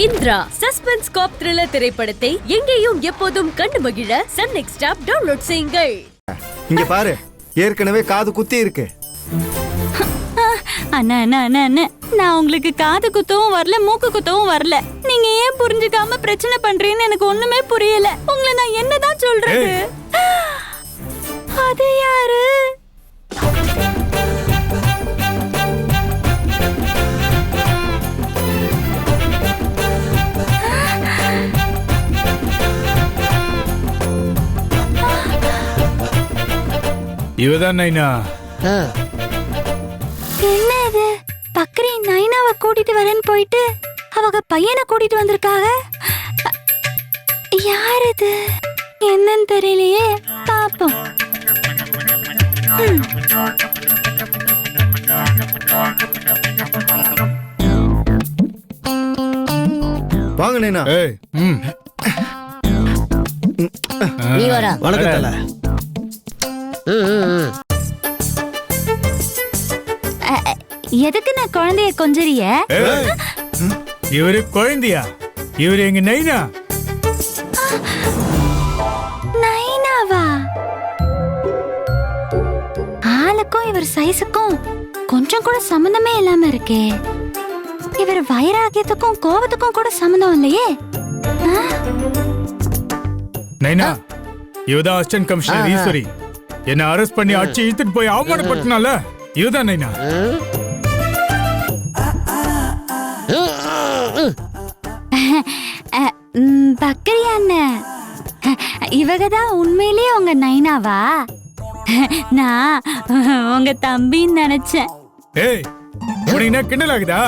Indira suspense காப் thriller திரைப்படத்தை எங்கேயும் எப்போதும் கண்டு மகிழ சன் நெக்ஸ்ட் ஆப் டவுன்லோட் செய்யுங்கள். இங்க பாரு, ஏற்கனவே காது குத்தி இருக்கு. அண்ணா அண்ணா அண்ணா அண்ணா, நான் உங்களுக்கு காது குத்தவும் வரல, மூக்கு குத்தவும் வரல. நீங்க ஏன் புரிஞ்சுக்காம பிரச்சனை பண்றீங்கன்னு எனக்கு ஒண்ணுமே புரியல. உங்களை நான் என்னதான் சொல்றது? அது யாரு? இவதான் நைனா. என்ன இது? பக்ரி நைனாவை கூட்டிட்டு வரேன்னு போயிட்டு அவங்க பையனை கூட்டிட்டு வந்திருக்காங்க. யார் இது? என்னன்னு தெரியலையே, பாப்போம். வாங்க நைனா. நீ வரா. வணக்கம் தல. எதுக்கு நான் குழந்தைய கொஞ்சறிய? இவரு குழந்தையா? இவரு எங்க நைனா. நைனாவா? ஆளுக்கும் இவர் சைஸுக்கும் கொஞ்சம் கூட சம்பந்தமே இல்லாம இருக்கே. இவர் வைராகியத்துக்கும் கோபத்துக்கும் கூட சம்பந்தம் இல்லையே. நைனா, இவதான் அசிஸ்டன்ட் கமிஷனர் ஈஸ்வரி. என்ன அரெஸ்ட் பண்ணி அடிச்சு இழுத்துட்டு போய் அவமானப்படுத்தினால இவதான் நைனா. பக்ரி அண்ணன், இவகதான் உண்மையிலேயே உங்க நைனாவா? நான் உங்க தம்பின்னு நினைச்சேன். ஏய், உனக்கு என்ன கிண்டல் ஆகுதா?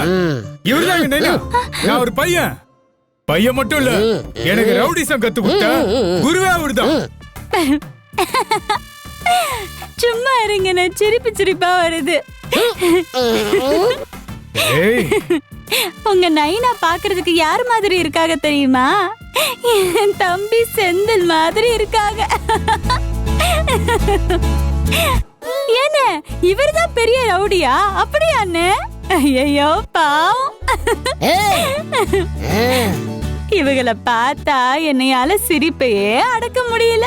இவருதான் எங்க நைனா. நான் ஒரு பையன். பையன் மட்டும் இல்ல, எனக்கு ரவுடிசம் கத்து கொடுத்த குருவே அவருதான். சும்மா இருங்க, நான் சிரிப்பு சிரிப்பா வருது. உங்க நைனா பாக்குறதுக்கு யார் மாதிரி இருக்காங்க தெரியுமா? என் தம்பி செந்தில் மாதிரி இருக்காங்க. என்ன, இவர்தான் பெரிய ரவுடியா? அப்படியா அண்ணே? ஐயோ பாவம். இவங்களை பார்த்தா என்னையால சிரிப்பையே அடக்க முடியல.